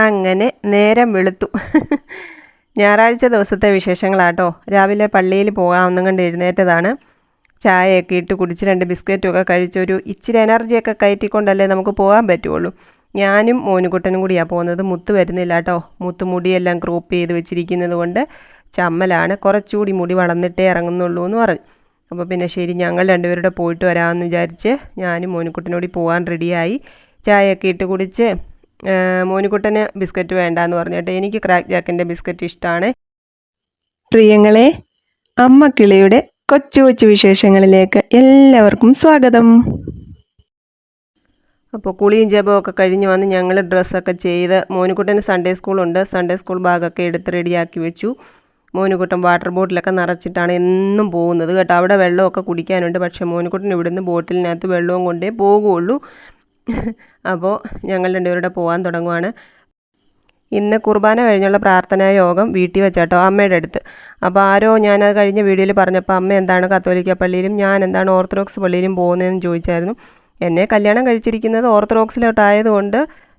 അങ്ങനെ നേരം വെളുത്തു. ഞായറാഴ്ച ദിവസത്തെ വിശേഷങ്ങളാട്ടോ. രാവിലെ പള്ളിയിൽ പോകാമെന്നും കണ്ട് എഴുന്നേറ്റതാണ്. ചായയൊക്കെ ഇട്ട് കുടിച്ച് 2 ബിസ്ക്കറ്റുമൊക്കെ കഴിച്ചൊരു ഇച്ചിരി എനർജിയൊക്കെ കയറ്റിക്കൊണ്ടല്ലേ നമുക്ക് പോകാൻ പറ്റുള്ളൂ. ഞാനും മോനുകുട്ടനും കൂടിയാണ് പോകുന്നത്. മുത്ത് വരുന്നില്ല കേട്ടോ. മുത്ത് മുടിയെല്ലാം ക്രോപ്പ് ചെയ്ത് വെച്ചിരിക്കുന്നത് കൊണ്ട് ചമ്മലാണ്. കുറച്ചുകൂടി മുടി വളർന്നിട്ടേ ഇറങ്ങുന്നുള്ളൂ എന്ന് പറഞ്ഞു. അപ്പോൾ പിന്നെ ശരി, ഞങ്ങൾ രണ്ടുപേരുടെ പോയിട്ട് വരാമെന്ന് വിചാരിച്ച് ഞാനും മോനുകുട്ടനോടി പോകാൻ റെഡിയായി. ചായയൊക്കെ ഇട്ട് കുടിച്ച് മോനുകുട്ടന് ബിസ്ക്കറ്റ് വേണ്ടാന്ന് പറഞ്ഞിട്ട് എനിക്ക് ക്രാക്ക് ജാക്കിൻ്റെ ബിസ്ക്കറ്റ് ഇഷ്ടമാണ്. പ്രിയങ്ങളെ, അമ്മ കിളിയുടെ കൊച്ചു കൊച്ചു വിശേഷങ്ങളിലേക്ക് എല്ലാവർക്കും സ്വാഗതം. അപ്പോൾ കുളിയും ജപവും ഒക്കെ കഴിഞ്ഞ് വന്ന് ഞങ്ങൾ ഡ്രസ്സൊക്കെ ചെയ്ത്, മോനുകുട്ടന് സൺഡേ സ്കൂളുണ്ട്. സൺഡേ സ്കൂൾ ബാഗൊക്കെ എടുത്ത് റെഡിയാക്കി വെച്ചു. മോനുകുട്ടൻ വാട്ടർ ബോട്ടിലൊക്കെ നിറച്ചിട്ടാണ് എന്നും പോകുന്നത് കേട്ടോ. അവിടെ വെള്ളമൊക്കെ കുടിക്കാനുണ്ട്. പക്ഷേ മോനുകുട്ടൻ ഇവിടുന്ന് ബോട്ടിലിനകത്ത് വെള്ളവും കൊണ്ടേ പോകുള്ളൂ. അപ്പോൾ ഞങ്ങൾ രണ്ടുപേരുടെ പോകാൻ തുടങ്ങുവാണ്. ഇന്ന് കുർബാന കഴിഞ്ഞുള്ള പ്രാർത്ഥനാ യോഗം വീട്ടിൽ വെച്ചാട്ടോ, അമ്മയുടെ അടുത്ത്. അപ്പോൾ ആരോ ഞാനത് കഴിഞ്ഞ വീഡിയോയിൽ പറഞ്ഞപ്പോൾ അമ്മ എന്താണ് കത്തോലിക്ക പള്ളിയിലും ഞാൻ എന്താണ് ഓർത്തഡോക്സ് പള്ളിയിലും പോകുന്നതെന്ന് ചോദിച്ചായിരുന്നു. എന്നെ കല്യാണം കഴിച്ചിരിക്കുന്നത് ഓർത്തഡോക്സിലോട്ടായതുകൊണ്ട്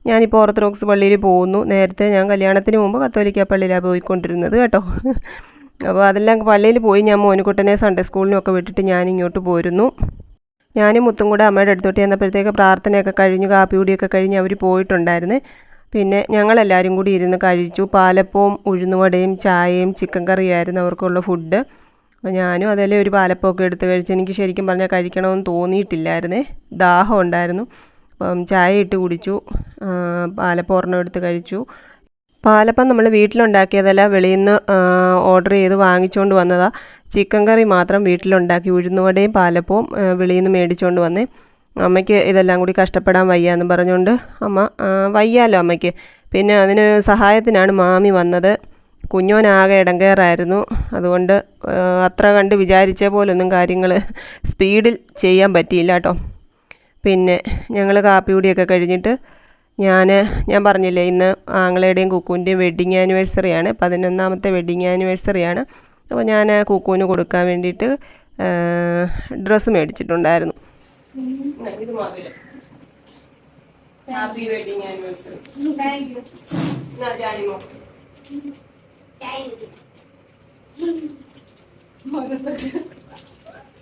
ഞാനിപ്പോൾ ഓർത്തഡോക്സ് പള്ളിയിൽ പോകുന്നു. നേരത്തെ ഞാൻ കല്യാണത്തിന് മുമ്പ് കത്തോലിക്ക പള്ളിയിലാണ് പോയിക്കൊണ്ടിരുന്നത് കേട്ടോ. അപ്പോൾ അതെല്ലാം പള്ളിയിൽ പോയി ഞാൻ മോനുകുട്ടനെ സൺഡേ സ്കൂളിനൊക്കെ വിട്ടിട്ട് ഞാനിങ്ങോട്ട് പോരുന്നു. ഞാനും മുത്തും കൂടെ അമ്മയുടെ അടുത്തോട്ട് ചെന്നപ്പോഴത്തേക്ക് പ്രാർത്ഥനയൊക്കെ കഴിഞ്ഞു, കാപ്പി കൂടിയൊക്കെ കഴിഞ്ഞ് അവർ പോയിട്ടുണ്ടായിരുന്നു. പിന്നെ ഞങ്ങളെല്ലാവരും കൂടി ഇരുന്ന് കഴിച്ചു. പാലപ്പവും ഉഴുന്നുവടയും ചായയും ചിക്കൻ കറിയായിരുന്നു അവർക്കുള്ള ഫുഡ്. അപ്പോൾ ഞാനും അതിലെ ഒരു പാലപ്പമൊക്കെ എടുത്ത് കഴിച്ചു. എനിക്ക് ശരിക്കും പറഞ്ഞാൽ കഴിക്കണമെന്ന് തോന്നിയിട്ടില്ലായിരുന്നേ, ദാഹം ഉണ്ടായിരുന്നു. അപ്പം ചായ ഇട്ട് കുടിച്ചു. പാലപ്പം ഒരെണ്ണം എടുത്ത് കഴിച്ചു. പാലപ്പം നമ്മൾ വീട്ടിലുണ്ടാക്കിയതല്ല, വെളിയിൽ നിന്ന് ഓർഡർ ചെയ്ത് വാങ്ങിച്ചുകൊണ്ട് വന്നതാണ്. ചിക്കൻ കറി മാത്രം വീട്ടിലുണ്ടാക്കി. ഉഴുന്നുവടയും പാലപ്പവും വെളിയിൽ നിന്ന് മേടിച്ചുകൊണ്ട് വന്നേ. അമ്മയ്ക്ക് ഇതെല്ലാം കൂടി കഷ്ടപ്പെടാൻ വയ്യാന്ന് പറഞ്ഞുകൊണ്ട് അമ്മ വയ്യാലോ അമ്മയ്ക്ക്. പിന്നെ അതിന് സഹായത്തിനാണ് മാമി വന്നത്. കുഞ്ഞോനാകെ ഇടങ്കേറായിരുന്നു. അതുകൊണ്ട് അത്ര കണ്ട് വിചാരിച്ച പോലൊന്നും കാര്യങ്ങൾ സ്പീഡിൽ ചെയ്യാൻ പറ്റിയില്ല കേട്ടോ. പിന്നെ ഞങ്ങൾ കാപ്പി കൂടിയൊക്കെ കഴിഞ്ഞിട്ട് ഞാൻ പറഞ്ഞില്ലേ, ഇന്ന് ആങ്ങളയുടെയും കുക്കുവിൻ്റെയും വെഡ്ഡിങ് ആനിവേഴ്സറിയാണ്. 11ാമത്തെ വെഡ്ഡിങ് ആനിവേഴ്സറിയാണ്. അപ്പോൾ ഞാൻ കുക്കുവിന് കൊടുക്കാൻ വേണ്ടിയിട്ട് ഡ്രസ്സ് മേടിച്ചിട്ടുണ്ടായിരുന്നു. ഇത് മധുരം. Happy wedding anniversary.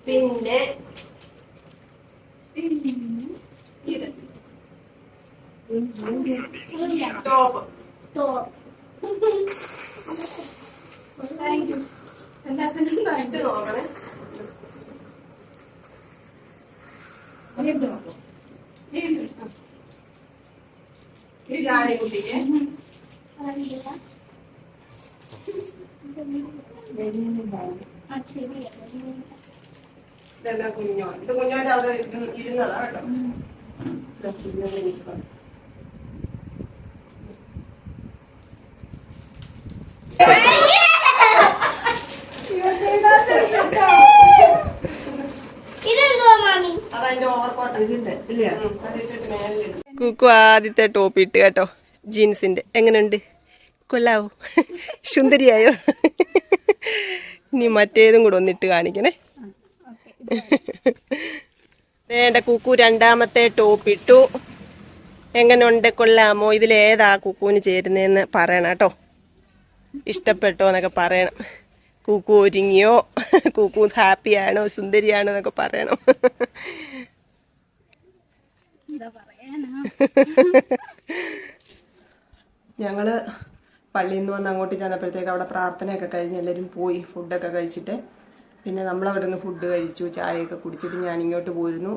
പിന്നെ ഇത് ടോപ്പ്. ഇട്ട് നോക്കണേ. കുട്ടിക്ക് ഇതെല്ലാം കുഞ്ഞോ, ഇത് കുഞ്ഞോന്റെ അവിടെ ഇരുന്നതാ കേട്ടോ. കുക്കു ആദ്യത്തെ ടോപ്പ് ഇട്ട് കേട്ടോ, ജീൻസിന്റെ. എങ്ങനെയുണ്ട്? കൊള്ളാവോ? സുന്ദരിയായോ? ഇനി മറ്റേതും കൂടെ ഒന്നിട്ട് കാണിക്കണേ. വേണ്ട, കുക്കു 2ാമത്തെ ടോപ്പ് ഇട്ടു. എങ്ങനെയുണ്ട്? കൊള്ളാമോ? ഇതിലേതാ കുക്കുവിന് ചേരുന്നതെന്ന് പറയണം കേട്ടോ. ഇഷ്ടപ്പെട്ടോ എന്നൊക്കെ പറയണം. കുക്കു ഒരുങ്ങിയോ, കുക്കു ഹാപ്പിയാണോ, സുന്ദരിയാണോ എന്നൊക്കെ പറയണം. ഞങ്ങള് പള്ളിയിൽ നിന്ന് വന്ന് അങ്ങോട്ട് ചെന്നപ്പോഴത്തേക്ക് അവിടെ പ്രാർത്ഥനയൊക്കെ കഴിഞ്ഞ് എല്ലാവരും പോയി ഫുഡൊക്കെ കഴിച്ചിട്ട്. പിന്നെ നമ്മളവിടെ നിന്ന് ഫുഡ് കഴിച്ചു, ചായയൊക്കെ കുടിച്ചിട്ട് ഞാൻ ഇങ്ങോട്ട് പോയിരുന്നു.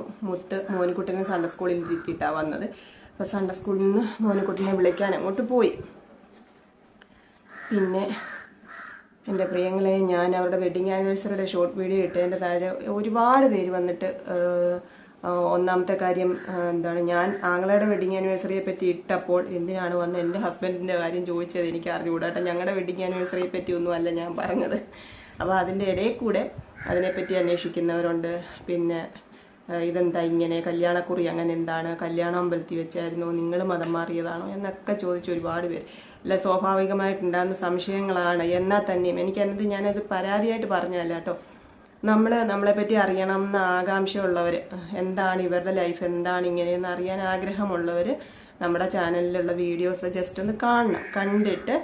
മോനുകുട്ടനെ സൺഡേ സ്കൂളിൽ ഇരുത്തിയിട്ടാണ് വന്നത്. അപ്പോൾ സൺഡേ സ്കൂളിൽ നിന്ന് മോനുകുട്ടനെ വിളിക്കാൻ അങ്ങോട്ട് പോയി. പിന്നെ എൻ്റെ പ്രിയങ്ങളെ, ഞാൻ അവരുടെ വെഡ്ഡിങ് ആനിവേഴ്സറിയുടെ ഷോർട്ട് വീഡിയോ ഇട്ടതിൻ്റെ താഴെ ഒരുപാട് പേര് വന്നിട്ട് ഒന്നാമത്തെ കാര്യം എന്താണ്, ഞാൻ ആങ്ങളയുടെ വെഡ്ഡിങ് ആനിവേഴ്സറിയെ പറ്റി ഇട്ടപ്പോൾ എന്തിനാണ് വന്ന് എൻ്റെ ഹസ്ബൻഡിൻ്റെ കാര്യം ചോദിച്ചത് എനിക്ക് അറിഞ്ഞുകൂടാട്ടെ. ഞങ്ങളുടെ വെഡ്ഡിങ് ആനിവേഴ്സറിയെ പറ്റി ഒന്നും അല്ല ഞാൻ പറഞ്ഞത്. അപ്പോൾ അതിൻ്റെ ഇടയിൽ കൂടെ അതിനെപ്പറ്റി അന്വേഷിക്കുന്നവരുണ്ട്. പിന്നെ ഇതെന്താ ഇങ്ങനെ, കല്യാണക്കുറി അങ്ങനെ എന്താണ്, കല്യാണം അമ്പലത്തിൽ വെച്ചായിരുന്നോ, നിങ്ങൾ മതം മാറിയതാണോ എന്നൊക്കെ ചോദിച്ച് ഒരുപാട് പേര്. അല്ല, സ്വാഭാവികമായിട്ടുണ്ടാകുന്ന സംശയങ്ങളാണ്. എന്നാൽ തന്നെയും ഞാനത് പരാതിയായിട്ട് പറഞ്ഞതല്ല കേട്ടോ. നമ്മളെപ്പറ്റി അറിയണം എന്ന ആകാംക്ഷയുള്ളവർ, എന്താണ് ഇവരുടെ ലൈഫ്, എന്താണ് ഇങ്ങനെയെന്ന് അറിയാൻ ആഗ്രഹമുള്ളവർ നമ്മുടെ ചാനലിലുള്ള വീഡിയോസ് ജസ്റ്റ് ഒന്ന് കാണണം. കണ്ടിട്ട്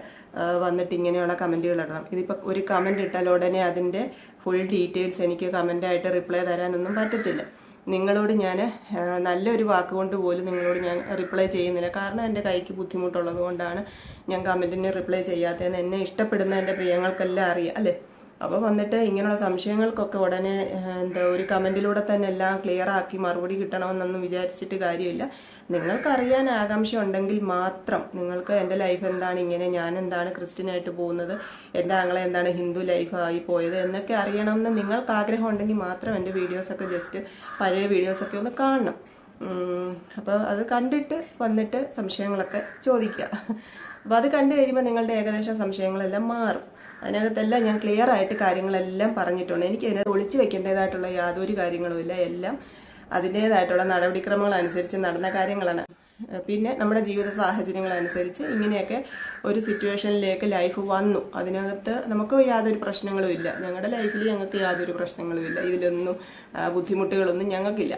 വന്നിട്ട് ഇങ്ങനെയുള്ള കമൻറ്റുകൾ ഇടണം. ഇതിപ്പോൾ ഒരു കമൻറ്റ് ഇട്ടാൽ ഉടനെ അതിൻ്റെ ഫുൾ ഡീറ്റെയിൽസ് എനിക്ക് കമൻ്റായിട്ട് റിപ്ലൈ തരാനൊന്നും പറ്റത്തില്ല. നിങ്ങളോട് ഞാൻ നല്ലൊരു വാക്കുകൊണ്ട് പോലും നിങ്ങളോട് ഞാൻ റിപ്ലൈ ചെയ്യുന്നില്ല. കാരണം എൻ്റെ കൈക്ക് ബുദ്ധിമുട്ടുള്ളത് കൊണ്ടാണ് ഞാൻ കമൻറ്റിന് റിപ്ലൈ ചെയ്യാത്തതെന്ന് എന്നെ ഇഷ്ടപ്പെടുന്ന എൻ്റെ പ്രിയങ്ങൾക്കെല്ലാം അറിയാം അല്ലേ. അപ്പോൾ വന്നിട്ട് ഇങ്ങനെയുള്ള സംശയങ്ങൾക്കൊക്കെ ഉടനെ ഒരു കമൻറ്റിലൂടെ തന്നെ എല്ലാം ക്ലിയർ ആക്കി മറുപടി കിട്ടണമെന്നൊന്നും വിചാരിച്ചിട്ട് കാര്യമില്ല. നിങ്ങൾക്കറിയാൻ ആകാംക്ഷ ഉണ്ടെങ്കിൽ മാത്രം, നിങ്ങൾക്ക് എൻ്റെ ലൈഫ് എന്താണ്, ഇങ്ങനെ ഞാൻ എന്താണ് ക്രിസ്ത്യനായിട്ട് പോകുന്നത്, എൻ്റെ ആങ്ങളെ എന്താണ് ഹിന്ദു ലൈഫായി പോയത് എന്നൊക്കെ അറിയണമെന്ന് നിങ്ങൾക്ക് ആഗ്രഹം ഉണ്ടെങ്കിൽ മാത്രം എൻ്റെ വീഡിയോസൊക്കെ ജസ്റ്റ് പഴയ വീഡിയോസൊക്കെ ഒന്ന് കാണണം. അപ്പോൾ അത് കണ്ടിട്ട് വന്നിട്ട് സംശയങ്ങളൊക്കെ ചോദിക്കുക. അപ്പോൾ അത് കണ്ടു കഴിയുമ്പോൾ നിങ്ങളുടെ ഏകദേശം സംശയങ്ങളെല്ലാം മാറും. അതിനകത്തെല്ലാം ഞാൻ ക്ലിയർ ആയിട്ട് കാര്യങ്ങളെല്ലാം പറഞ്ഞിട്ടുണ്ട്. എനിക്ക് അതിനകത്ത് ഒളിച്ചു വെക്കേണ്ടതായിട്ടുള്ള യാതൊരു കാര്യങ്ങളുമില്ല. എല്ലാം അതിൻ്റേതായിട്ടുള്ള നടപടിക്രമങ്ങൾ അനുസരിച്ച് നടന്ന കാര്യങ്ങളാണ്. പിന്നെ നമ്മുടെ ജീവിത സാഹചര്യങ്ങളനുസരിച്ച് ഇങ്ങനെയൊക്കെ ഒരു സിറ്റുവേഷനിലേക്ക് ലൈഫ് വന്നു. അതിനകത്ത് നമുക്ക് യാതൊരു പ്രശ്നങ്ങളും ഇല്ല. ഞങ്ങളുടെ ലൈഫിൽ ഞങ്ങൾക്ക് യാതൊരു പ്രശ്നങ്ങളും ഇല്ല. ഇതിലൊന്നും ബുദ്ധിമുട്ടുകളൊന്നും ഞങ്ങൾക്കില്ല.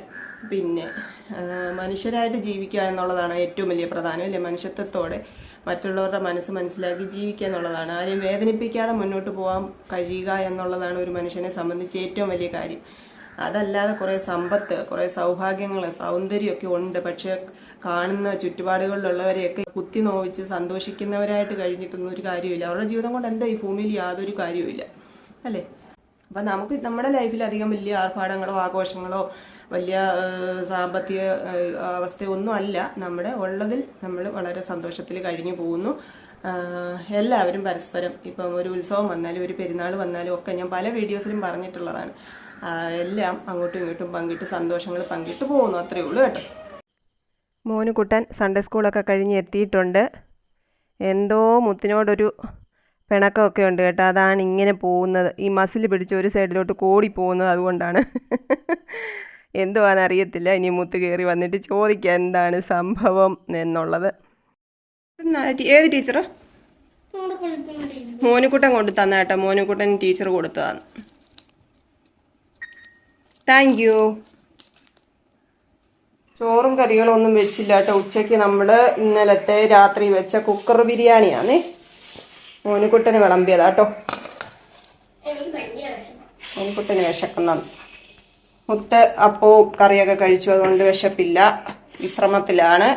പിന്നെ മനുഷ്യരായിട്ട് ജീവിക്കുക എന്നുള്ളതാണ് ഏറ്റവും വലിയ പ്രധാനം അല്ലേ. മനുഷ്യത്വത്തോടെ മറ്റുള്ളവരുടെ മനസ്സ് മനസ്സിലാക്കി ജീവിക്കുക എന്നുള്ളതാണ്. ആരെയും വേദനിപ്പിക്കാതെ മുന്നോട്ട് പോകാൻ കഴിയുക എന്നുള്ളതാണ് ഒരു മനുഷ്യനെ സംബന്ധിച്ച് ഏറ്റവും വലിയ കാര്യം. അതല്ലാതെ കുറേ സമ്പത്ത്, കുറേ സൗഭാഗ്യങ്ങൾ, സൗന്ദര്യമൊക്കെ ഉണ്ട്. പക്ഷെ കാണുന്ന ചുറ്റുപാടുകളിലുള്ളവരെയൊക്കെ കുത്തി നോവിച്ച് സന്തോഷിക്കുന്നവരായിട്ട് കഴിഞ്ഞിട്ടൊന്നും ഒരു കാര്യമില്ല. അവരുടെ ജീവിതം കൊണ്ട് എന്താ ഈ ഭൂമിയിൽ യാതൊരു കാര്യവുമില്ല അല്ലേ. അപ്പം നമുക്ക് നമ്മുടെ ലൈഫിൽ അധികം വലിയ ആർഭാടങ്ങളോ ആഘോഷങ്ങളോ വലിയ സാമ്പത്തിക അവസ്ഥയൊന്നും അല്ല. നമ്മുടെ ഉള്ളതിൽ നമ്മൾ വളരെ സന്തോഷത്തിൽ കഴിഞ്ഞു പോകുന്നു. എല്ലാവരും പരസ്പരം ഇപ്പം ഒരു ഉത്സവം വന്നാലും ഒരു പെരുന്നാൾ വന്നാലും ഒക്കെ ഞാൻ പല വീഡിയോസിലും പറഞ്ഞിട്ടുള്ളതാണ്. എല്ലാം അങ്ങോട്ടും ഇങ്ങോട്ടും പങ്കിട്ട് സന്തോഷങ്ങൾ പങ്കിട്ട് പോകുന്നു. അത്രയേ ഉള്ളൂ കേട്ടോ. മോനുകുട്ടൻ സൺഡേ സ്കൂളൊക്കെ കഴിഞ്ഞ് എത്തിയിട്ടുണ്ട്. എന്തോ മുത്തിനോടൊരു പിണക്കമൊക്കെ ഉണ്ട് കേട്ടോ. അതാണ് ഇങ്ങനെ പോകുന്നത്. ഈ മസിൽ പിടിച്ച് ഒരു സൈഡിലോട്ട് കോടി പോകുന്നത് അതുകൊണ്ടാണ്. എന്തുവാണെന്നറിയത്തില്ല. ഇനി മുത്ത് കയറി വന്നിട്ട് ചോദിക്കാം എന്താണ് സംഭവം എന്നുള്ളത്. ഏത് ടീച്ചർ? മോനുകുട്ടൻ കൊണ്ട് തന്ന കേട്ടോ. മോനുകുട്ടൻ ടീച്ചർ കൊടുത്തതാണ്. Thank you. ചോറും കറികളും ഒന്നും വെച്ചില്ല കേട്ടോ. ഉച്ചയ്ക്ക് നമ്മൾ ഇന്നലത്തെ രാത്രി വെച്ച കുക്കർ ബിരിയാണിയാണേ മോനുകുട്ടന് വിളമ്പിയതാ കേട്ടോ. മോനുകുട്ടന് വിശക്കുന്ന മുത്ത് അപ്പവും കറിയൊക്കെ കഴിച്ചു. അതുകൊണ്ട് വിശപ്പില്ല, വിശ്രമത്തിലാണ്.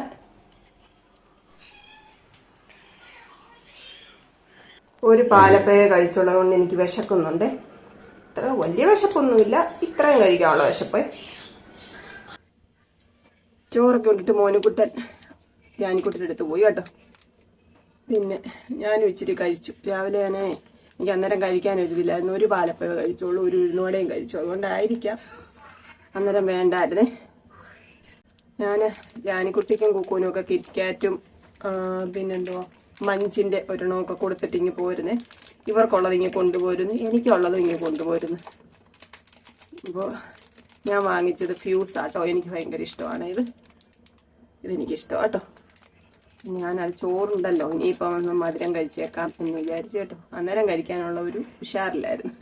ഒരു പാലപ്പയെ കഴിച്ചുള്ളത് കൊണ്ട് എനിക്ക് വിശക്കുന്നുണ്ട്. ഇത്ര വലിയ വിശപ്പൊന്നുമില്ല, ഇത്രയും കഴിക്കാനുള്ള വിശപ്പ്. ചോറൊക്കെ കൊണ്ടിട്ട് മോനുകുട്ടൻ ജാനിക്കുട്ടൻ്റെ അടുത്ത് പോയി കേട്ടോ. പിന്നെ ഞാനും ഇച്ചിരി കഴിച്ചു. രാവിലെ എനിക്ക് അന്നേരം കഴിക്കാനൊരിതില്ലായിരുന്നു. ഒരു പാലപ്പ കഴിച്ചോളൂ, ഒരു ഉഴുന്നുവടയും കഴിച്ചു. അതുകൊണ്ടായിരിക്കാം അന്നേരം വേണ്ടായിരുന്നേ. ഞാൻ ജാനിക്കുട്ടിക്കും കുക്കൂനും ഒക്കെ കിറ്റ്കാറ്റും പിന്നെന്തുവാ മഞ്ചിൻ്റെ ഒരെണ്ണമൊക്കെ കൊടുത്തിട്ട് ഇങ്ങ് പോരുന്നേ. ഇവർക്കുള്ളത് ഇങ്ങനെ കൊണ്ടുപോരുന്നു, എനിക്കുള്ളതും ഇങ്ങനെ കൊണ്ടുപോരുന്നു. അപ്പോൾ ഞാൻ വാങ്ങിച്ചത് ഫ്യൂസാട്ടോ. എനിക്ക് ഭയങ്കര ഇഷ്ടമാണ് ഇതെനിക്കിഷ്ടമാണ് കേട്ടോ. ഞാനത് ചോറുണ്ടല്ലോ, ഇനിയിപ്പം ഒന്ന് മധുരം കഴിച്ചേക്കാം എന്ന് വിചാരിച്ചു കേട്ടോ. അന്നേരം കഴിക്കാനുള്ള ഒരു ഉഷാറില്ലായിരുന്നു.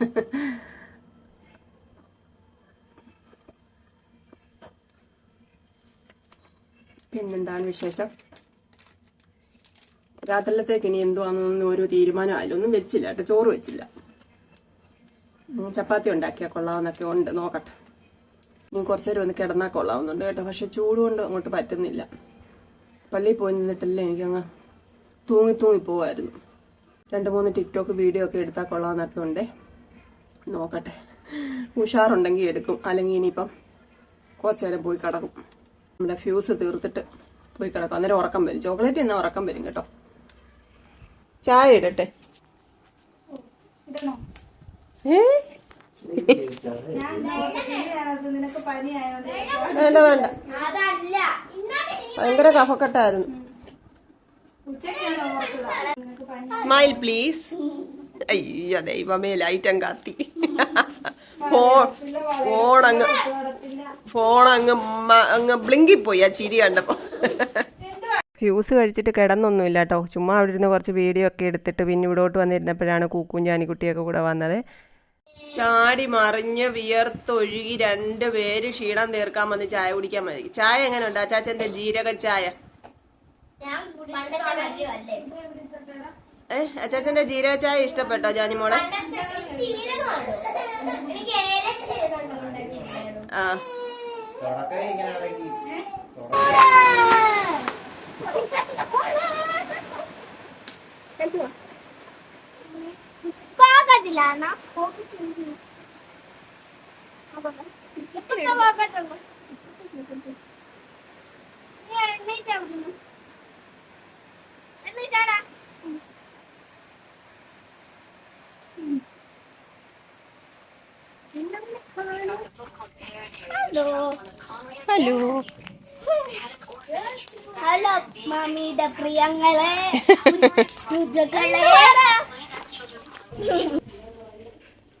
പിന്നെന്താണ് വിശേഷം? രാത്രിയിലത്തേക്ക് ഇനി എന്തുവാണെന്നൊന്നും ഒരു തീരുമാനമായില്ല. ഒന്നും വെച്ചില്ല കേട്ടോ. ചോറ് വെച്ചില്ല. ചപ്പാത്തി ഉണ്ടാക്കിയാൽ കൊള്ളാമെന്നൊക്കെ ഉണ്ട്. നോക്കട്ടെ. ഇനി കുറച്ച് നേരം ഒന്ന് കിടന്നാൽ കൊള്ളാവുന്നുണ്ട് കേട്ടോ. പക്ഷെ ചൂട് കൊണ്ട് അങ്ങോട്ട് പറ്റുന്നില്ല. പള്ളിയിൽ പോയി നിന്നിട്ടല്ലേ എനിക്കങ്ങ് തൂങ്ങി പോവായിരുന്നു. 2-3 ടിക്ടോക്ക് വീഡിയോ ഒക്കെ എടുത്താൽ കൊള്ളാമെന്നൊക്കെ ഉണ്ടേ. നോക്കട്ടെ. ഉഷാറുണ്ടെങ്കിൽ എടുക്കും. അല്ലെങ്കിൽ ഇനിയിപ്പം കുറച്ച് നേരം പോയി കിടക്കും. നമ്മുടെ ഫ്യൂസ് തീർത്തിട്ട് പോയി കിടക്കും. അന്നേരം ഉറക്കം വരും. ചോക്ലേറ്റ് എന്നാൽ ഉറക്കം വരും കേട്ടോ. ചായ ഇടട്ടെ? വേണ്ട വേണ്ട, ഭയങ്കര കഫക്കെട്ടായിരുന്നു. Smile please. അയ്യോ ദൈവമേ, ലൈറ്റ് അങ്ങ് കത്തി. ഫോൺ അങ്ങ് ബ്ലിങ്കിപ്പോയി ആ ചിരി കണ്ടപ്പോ. ഫ്യൂസ് കഴിച്ചിട്ട് കിടന്നൊന്നുമില്ല കേട്ടോ. ചുമ്മാ അവിടെ ഇരുന്ന് കുറച്ച് വീഡിയോ ഒക്കെ എടുത്തിട്ട് പിന്നെ ഇവിടോട്ട് വന്നിരുന്നപ്പോഴാണ് കൂക്കും ജാനിക്കുട്ടിയൊക്കെ കൂടെ വന്നത്. ചാടി മറിഞ്ഞ് വിയർത്തൊഴുകി രണ്ടുപേര് ക്ഷീണം തീർക്കാൻ വന്ന് ചായ കുടിക്കാൻ മതി. ചായ എങ്ങനെയുണ്ട് അച്ചാച്ചന്റെ ജീരക ചായ? അച്ചാച്ചന്റെ ജീരക ചായ ഇഷ്ടപ്പെട്ടോ ജാനിമോളെ? ആ ഹലോ ഹലോ മമ്മിയുടെ പ്രിയങ്ങളെ.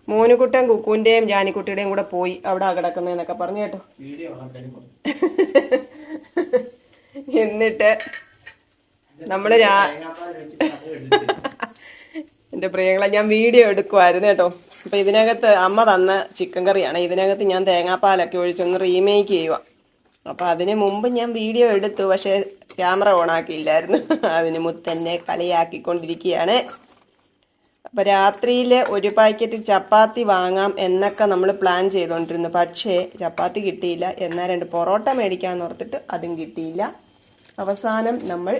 മോനുകുട്ടൻ കുക്കുവിന്റെയും ജാനിക്കുട്ടിയുടെയും കൂടെ പോയി അവിടെ കിടക്കുന്നതെന്നൊക്കെ പറഞ്ഞു കേട്ടോ. എന്നിട്ട് നമ്മള് എന്റെ പ്രിയങ്ങളെ ഞാൻ വീഡിയോ എടുക്കുമായിരുന്നു കേട്ടോ. അപ്പൊ ഇതിനകത്ത് അമ്മ തന്ന ചിക്കൻ കറിയാണ്. ഇതിനകത്ത് ഞാൻ തേങ്ങാപ്പാലൊക്കെ ഒഴിച്ചൊന്ന് റീമേക്ക് ചെയ്യുക. അപ്പൊ അതിന് മുമ്പ് ഞാൻ വീഡിയോ എടുത്തു, പക്ഷെ ക്യാമറ ഓൺ ആക്കിയില്ലായിരുന്നു. അതിന് മുത്തന്നെ കളിയാക്കിക്കൊണ്ടിരിക്കുകയാണ്. അപ്പൊ രാത്രിയിൽ ഒരു പാക്കറ്റ് ചപ്പാത്തി വാങ്ങാം എന്നൊക്കെ നമ്മൾ പ്ലാൻ ചെയ്തുകൊണ്ടിരുന്നു. പക്ഷേ ചപ്പാത്തി കിട്ടിയില്ല. എന്നാൽ 2 പൊറോട്ട മേടിക്കാന്ന് ഓർത്തിട്ട് അതും കിട്ടിയില്ല. അവസാനം നമ്മൾ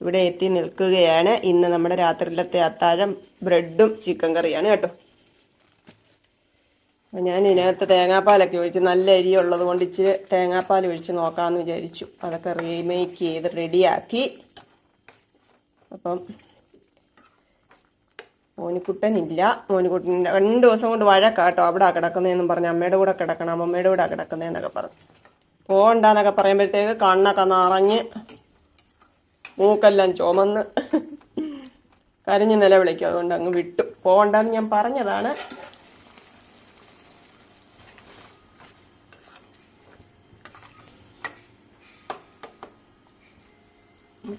ഇവിടെ എത്തി നിൽക്കുകയാണ്. ഇന്ന് നമ്മുടെ രാത്രിയിലത്തെ അത്താഴം ബ്രെഡും ചിക്കൻ കറിയാണ് കേട്ടോ. ഞാൻ ഇതിനകത്ത് തേങ്ങാപ്പാലൊക്കെ ഒഴിച്ച് നല്ല എരിയുള്ളത് കൊണ്ട് ഇച്ചിരി തേങ്ങാപ്പാൽ ഒഴിച്ച് നോക്കാമെന്ന് വിചാരിച്ചു. അതൊക്കെ റീമേക്ക് ചെയ്ത് റെഡിയാക്കി. അപ്പം മോനിക്കുട്ടനില്ല. മോനിക്കുട്ടൻ 2 ദിവസം കൊണ്ട് വഴക്കാട്ടോ. അവിടെ കിടക്കുന്നതെന്നും പറഞ്ഞ് അമ്മയുടെ കൂടെ കിടക്കണം, അമ്മയുടെ കൂടെ കിടക്കുന്നതെന്നൊക്കെ പറഞ്ഞു. പോകണ്ടെന്നൊക്കെ പറയുമ്പോഴത്തേക്ക് കണ്ണൊക്കെ നിറഞ്ഞ് മൂക്കെല്ലാം ചുമന്ന് കരഞ്ഞ് നിലവിളിക്കും. അതുകൊണ്ട് അങ്ങ് വിട്ടു. പോകണ്ടെന്ന് ഞാൻ പറഞ്ഞതാണ്.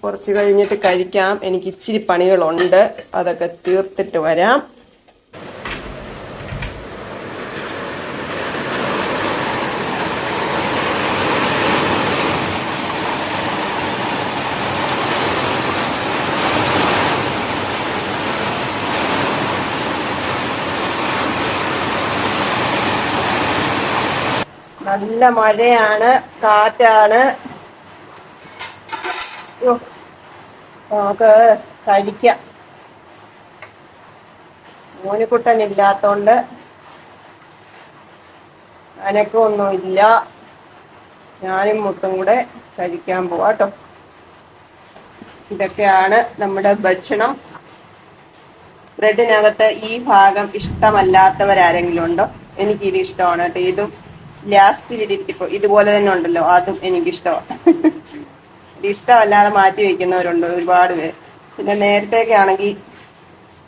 കുറച്ച് കഴിഞ്ഞിട്ട് കഴിക്കാം. എനിക്ക് ഇച്ചിരി പണികളുണ്ട്, അതൊക്കെ തീർത്തിട്ട് വരാം. നല്ല മഴയാണ്, കാറ്റാണ്. നമുക്ക് കഴിക്കാം. മോനിക്കുട്ടൻ ഇല്ലാത്തോണ്ട് അനക്കൊന്നുമില്ല. ഞാനും മുട്ടും കൂടെ കഴിക്കാൻ പോവാട്ടോ. ഇതൊക്കെയാണ് നമ്മുടെ ഭക്ഷണം. ബ്രെഡിനകത്ത് ഈ ഭാഗം ഇഷ്ടമല്ലാത്തവരാരെങ്കിലും ഉണ്ടോ? എനിക്കിത് ഇഷ്ടമാണ് കേട്ടോ. ഇതും ലാസ്റ്റിലിരിക്കും ഇതുപോലെ തന്നെ ഉണ്ടല്ലോ, അതും എനിക്കിഷ്ടമാണ്. ഇത് ഇഷ്ടമല്ലാതെ മാറ്റി വെക്കുന്നവരുണ്ട് ഒരുപാട് പേര്. പിന്നെ നേരത്തെയൊക്കെ ആണെങ്കിൽ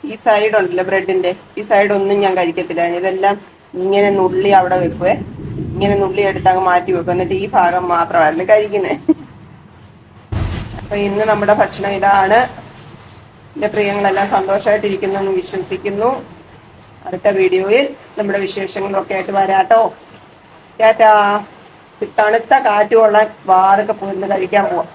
ഈ സൈഡ് ഉണ്ടല്ലോ ബ്രെഡിന്റെ, ഈ സൈഡ് ഒന്നും ഞാൻ കഴിക്കത്തില്ല. ഇതെല്ലാം ഇങ്ങനെ നുള്ളി അവിടെ വെക്കുവേ. ഇങ്ങനെ നുള്ളി എടുത്ത് അങ്ങ് മാറ്റി വെക്കും. എന്നിട്ട് ഈ ഭാഗം മാത്രമായിരുന്നു കഴിക്കുന്നത്. അപ്പൊ ഇന്ന് നമ്മുടെ ഭക്ഷണം ഇതാണ്. എന്റെ പ്രിയങ്ങളെല്ലാം സന്തോഷമായിട്ടിരിക്കുന്നു എന്ന് വിശ്വസിക്കുന്നു. അടുത്ത വീഡിയോയിൽ നമ്മുടെ വിശേഷങ്ങളൊക്കെ ആയിട്ട് വരാട്ടോ. ടാറ്റാ. തണുത്ത കാറ്റുകൊള്ളാൻ വാതൊക്കെ പോയിരുന്ന് കഴിക്കാൻ പോവാം.